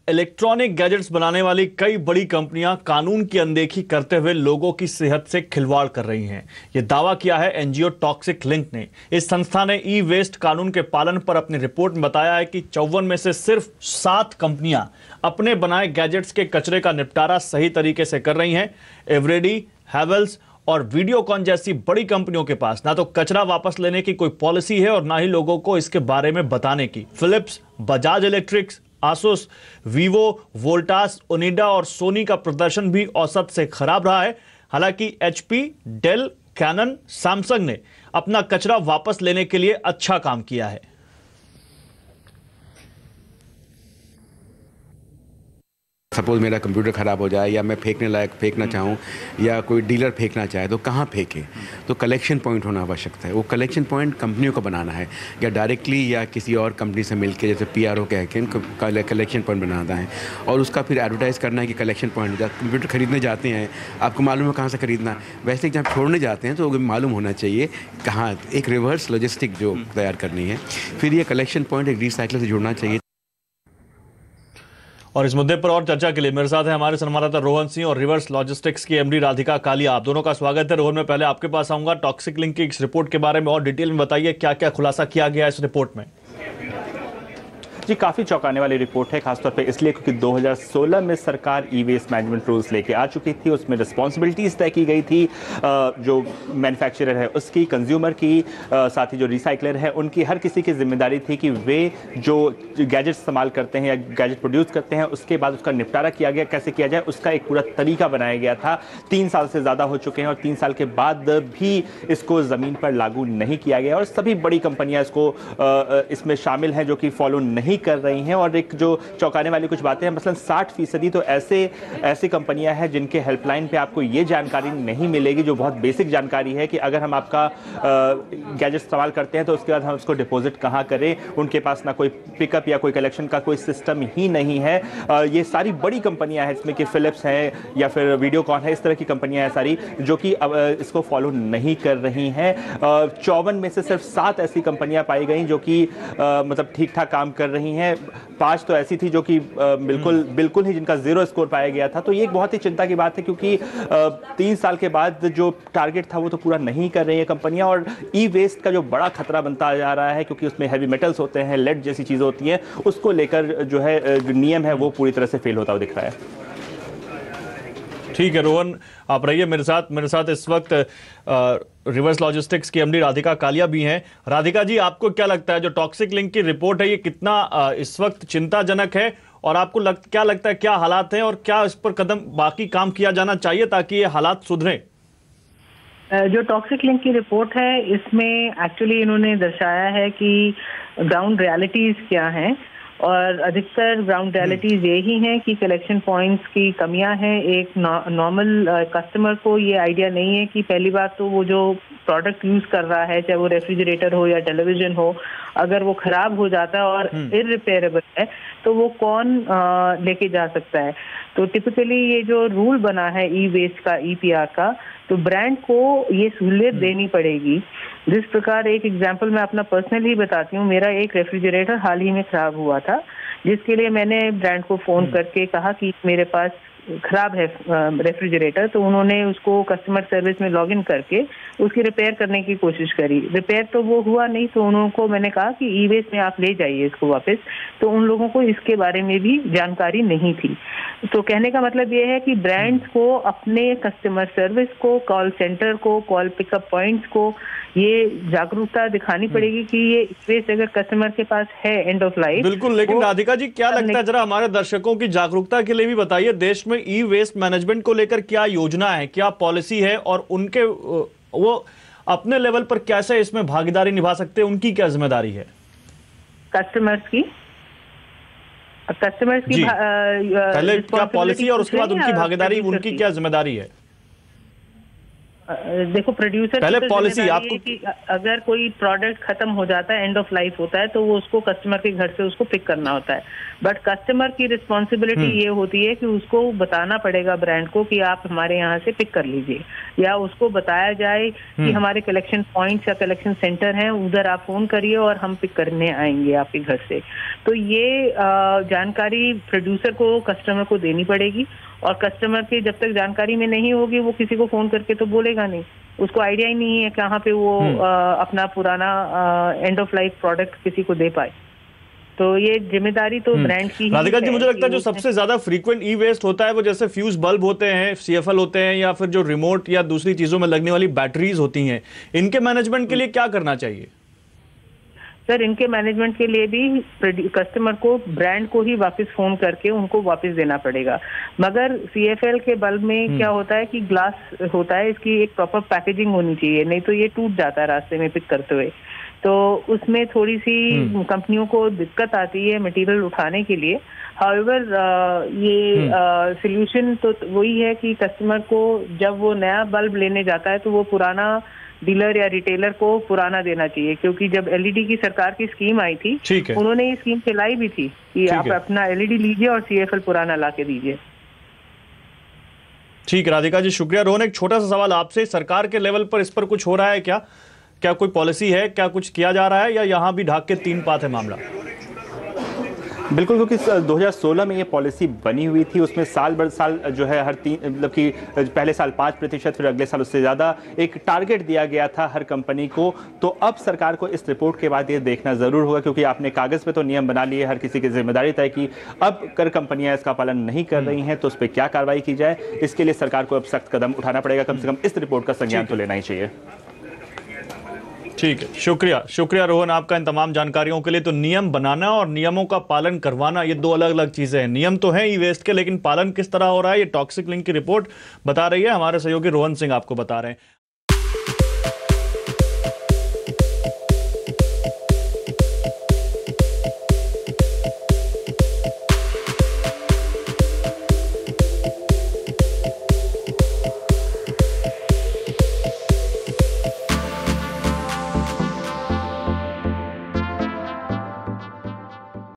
Electronic gadgets बनाने वाली कई बड़ी कंपनियां कानून की अनदेखी करते हुए लोगों की सेहत से खिलवाड़ कर रही हैं। यह दावा किया है एनजीओ टॉक्सिक लिंक ने। इस संस्था ने ई वेस्ट कानून के पालन पर अपनी रिपोर्ट में बताया है कि 54 में से सिर्फ 7 कंपनियां अपने बनाए गैजेट्स के कचरे का निपटारा सही तरीके से कर रही हैं। एवरेडी, हैवेल्स और वीडियोकॉन जैसी बड़ी कंपनियों के पास ना तो कचरा वापस लेने की कोई पॉलिसी है और ना ही लोगों को इसके बारे में बताने की। Philips, Bajaj Electrics, Asus, Vivo, Voltas, Onida और सोनी का प्रदर्शन भी औसत से खराब रहा है। हालांकि एचपी, डेल, कैनन, सैमसंग ने अपना कचरा वापस लेने के लिए अच्छा काम किया है। सपोज मेरा कंप्यूटर ख़राब हो जाए या मैं फेंकने लायक फेंकना चाहूँ या कोई डीलर फेंकना चाहे तो कहाँ फेंके, तो कलेक्शन पॉइंट होना आवश्यकता है। वो कलेक्शन पॉइंट कंपनियों को बनाना है या डायरेक्टली या किसी और कंपनी से मिलके, जैसे पीआरओ कह के कलेक्शन पॉइंट बनाना है और उसका फिर एडवर्टाइज़ करना है कि कलेक्शन पॉइंट। जब कंप्यूटर खरीदने जाते हैं आपको मालूम है कहाँ से खरीदना है, वैसे जब छोड़ने जाते हैं तो मालूम होना चाहिए कहाँ। एक रिवर्स लॉजिस्टिक जो तैयार करनी है, फिर ये कलेक्शन पॉइंट एक रिसाइकलर से जुड़ना चाहिए। और इस मुद्दे पर और चर्चा के लिए मेरे साथ है हमारे संवाददाता रोहन सिंह और रिवर्स लॉजिस्टिक्स की एमडी राधिका कालिया। आप दोनों का स्वागत है। रोहन, में पहले आपके पास आऊंगा। टॉक्सिक लिंक की इस रिपोर्ट के बारे में और डिटेल में बताइए, क्या क्या खुलासा किया गया इस रिपोर्ट में? जी, काफ़ी चौंकाने वाली रिपोर्ट है, खासतौर पे इसलिए क्योंकि 2016 में सरकार ई वेस्ट मैनेजमेंट रूल्स लेके आ चुकी थी। उसमें रिस्पॉन्सिबिलिटीज़ तय की गई थी, जो मैन्युफैक्चरर है उसकी, कंज्यूमर की, साथ ही जो रिसाइकलर है उनकी, हर किसी की जिम्मेदारी थी कि वे जो गैजेट इस्तेमाल करते हैं या गैजेट प्रोड्यूस करते हैं उसके बाद उसका निपटारा किया गया, कैसे किया जाए उसका एक पूरा तरीका बनाया गया था। 3 साल से ज़्यादा हो चुके हैं और 3 साल के बाद भी इसको ज़मीन पर लागू नहीं किया गया और सभी बड़ी कंपनियाँ इसमें शामिल हैं जो कि फॉलो नहीं कर रही हैं। और एक जो चौंकाने वाली कुछ बातें हैं, मसलन 60% तो ऐसी कंपनियां हैं जिनके हेल्पलाइन पे आपको ये जानकारी नहीं मिलेगी, जो बहुत बेसिक जानकारी है कि अगर हम आपका गैजेट इस्तेमाल करते हैं तो उसके बाद हम उसको डिपॉजिट कहाँ करें। उनके पास ना कोई पिकअप या कोई कलेक्शन का कोई सिस्टम ही नहीं है। ये सारी बड़ी कंपनियां हैं, इसमें कि फिलिप्स है या फिर वीडियोकॉन है, इस तरह की कंपनियां हैं सारी जो कि अब इसको फॉलो नहीं कर रही हैं। 54 में से सिर्फ 7 ऐसी कंपनियां पाई गई जो कि मतलब ठीक ठाक काम कर रही हैं। 5 तो ऐसी थी जो कि बिल्कुल ही जिनका 0 स्कोर पाया गया था। तो ये एक बहुत ही चिंता की बात है क्योंकि 3 साल के बाद जो टारगेट था वो तो पूरा नहीं कर रही है कंपनियां। और ई वेस्ट का जो बड़ा खतरा बनता जा रहा है क्योंकि उसमें हैवी मेटल्स होते हैं, लेड जैसी चीजें होती हैं, उसको लेकर जो है नियम है वो पूरी तरह से फेल होता हुआ दिख रहा है। ठीक है रोहन, आप रहिए मेरे साथ इस वक्त रिवर्स लॉजिस्टिक्स की एमडी राधिका कालिया भी हैं। राधिका जी, आपको क्या लगता है जो टॉक्सिक लिंक की रिपोर्ट है ये कितना इस वक्त चिंताजनक है और आपको क्या लगता है क्या हालात हैं और क्या इस पर बाकी काम किया जाना चाहिए ताकि ये हालात सुधरें? जो टॉक्सिक लिंक की रिपोर्ट है इसमें एक्चुअली इन्होंने दर्शाया है कि ग्राउंड रियलिटीज क्या हैं और अधिकतर ग्राउंड रियलिटीज यही हैं कि कलेक्शन पॉइंट्स की कमियां हैं। एक नॉर्मल कस्टमर को ये आइडिया नहीं है कि पहली बात तो वो जो प्रोडक्ट यूज कर रहा है, चाहे वो रेफ्रिजरेटर हो या टेलीविजन हो, अगर वो खराब हो जाता है और इररिपेयरेबल है तो वो कौन लेके जा सकता है। तो टिपिकली ये जो रूल बना है ई वेस्ट का, ईपीआर का, तो ब्रांड को ये सहूलियत देनी पड़ेगी। जिस प्रकार, एक एग्जांपल मैं अपना पर्सनली बताती हूँ। मेरा एक रेफ्रिजरेटर हाल ही में खराब हुआ था, जिसके लिए मैंने ब्रांड को फोन करके कहा कि मेरे पास खराब है रेफ्रिजरेटर। तो उन्होंने उसको कस्टमर सर्विस में लॉगिन करके उसकी रिपेयर करने की कोशिश करी। रिपेयर तो वो हुआ नहीं, तो उनको मैंने कहा कि ई वेस्ट में आप ले जाइए इसको वापस। तो उन लोगों को इसके बारे में भी जानकारी नहीं थी। तो कहने का मतलब ये है कि ब्रांड्स को अपने कस्टमर सर्विस को, कॉल सेंटर को, कॉल पिकअप पॉइंट्स को ये जागरूकता दिखानी पड़ेगी कि ये वेस्ट अगर कस्टमर के पास है एंड ऑफ लाइफ। बिल्कुल, लेकिन राधिका जी क्या लगता है, जरा हमारे दर्शकों की जागरूकता के लिए भी बताइए, देश में ई वेस्ट मैनेजमेंट को लेकर क्या योजना है, क्या पॉलिसी है और उनके वो अपने लेवल पर कैसे इसमें भागीदारी निभा सकते हैं, उनकी क्या जिम्मेदारी है? कस्टमर्स की पहले क्या पॉलिसी और उसके बाद उनकी भागीदारी, उनकी क्या जिम्मेदारी है? देखो, प्रोड्यूसर पहले पॉलिसी आपको कि अगर कोई प्रोडक्ट खत्म हो जाता है, एंड ऑफ लाइफ होता है, तो वो उसको कस्टमर के घर से उसको पिक करना होता है। बट कस्टमर की रिस्पॉन्सिबिलिटी ये होती है कि उसको बताना पड़ेगा ब्रांड को कि आप हमारे यहाँ से पिक कर लीजिए, या उसको बताया जाए कि हमारे कलेक्शन पॉइंट्स या कलेक्शन सेंटर हैं, उधर आप फोन करिए और हम पिक करने आएंगे आपके घर से। तो ये जानकारी प्रोड्यूसर को कस्टमर को देनी पड़ेगी, और कस्टमर की जब तक जानकारी में नहीं होगी वो किसी को फोन करके तो बोलेगा नहीं, उसको आइडिया ही नहीं है कहाँ पे वो अपना पुराना एंड ऑफ लाइफ प्रोडक्ट किसी को दे पाए। तो ये जिम्मेदारी तो ब्रांड की ही है। राधिका जी, मुझे लगता है जो सबसे ज्यादा फ्रीक्वेंट ई वेस्ट होता है वो जैसे फ्यूज बल्ब होते हैं, सीएफएल होते हैं, या फिर जो रिमोट या दूसरी चीजों में लगने वाली बैटरीज होती हैं, इनके मैनेजमेंट के लिए क्या करना चाहिए? सर, इनके मैनेजमेंट के लिए भी कस्टमर को ब्रांड को ही वापस फोन करके उनको वापस देना पड़ेगा। मगर सीएफएल के बल्ब में क्या होता है कि ग्लास होता है, इसकी एक प्रॉपर पैकेजिंग होनी चाहिए, नहीं तो ये टूट जाता है रास्ते में पिक करते हुए। तो उसमें थोड़ी सी कंपनियों को दिक्कत आती है मटेरियल उठाने के लिए। हाउएवर ये सॉल्यूशन तो वही है कि कस्टमर को जब वो नया बल्ब लेने जाता है तो वो पुराना डीलर या रिटेलर को पुराना देना चाहिए, क्योंकि जब एलईडी की सरकार की स्कीम आई थी उन्होंने ये स्कीम चलाई भी थी कि आप अपना एलईडी लीजिए और सीएफएल पुराना ला के दीजिए। ठीक है राधिका जी, शुक्रिया। रोहन, एक छोटा सा सवाल आपसे, सरकार के लेवल पर इस पर कुछ हो रहा है क्या? क्या कोई पॉलिसी है, क्या कुछ किया जा रहा है, या यहाँ भी ढाक के तीन पात है मामला? बिल्कुल, क्योंकि 2016 में ये पॉलिसी बनी हुई थी, उसमें साल भर साल जो है हर तीन मतलब कि पहले साल 5%, फिर अगले साल उससे ज़्यादा एक टारगेट दिया गया था हर कंपनी को। तो अब सरकार को इस रिपोर्ट के बाद ये देखना ज़रूर होगा, क्योंकि आपने कागज़ पे तो नियम बना लिए, हर किसी की जिम्मेदारी तय की, अब कर कंपनियां इसका पालन नहीं कर रही हैं तो उस पर क्या कार्रवाई की जाए, इसके लिए सरकार को अब सख्त कदम उठाना पड़ेगा। कम से कम इस रिपोर्ट का संज्ञान तो लेना ही चाहिए। ठीक है, शुक्रिया रोहन आपका इन तमाम जानकारियों के लिए। तो नियम बनाना और नियमों का पालन करवाना, ये दो अलग अलग चीजें हैं। नियम तो हैं ई वेस्ट के, लेकिन पालन किस तरह हो रहा है ये टॉक्सिक लिंक की रिपोर्ट बता रही है। हमारे सहयोगी रोहन सिंह आपको बता रहे हैं।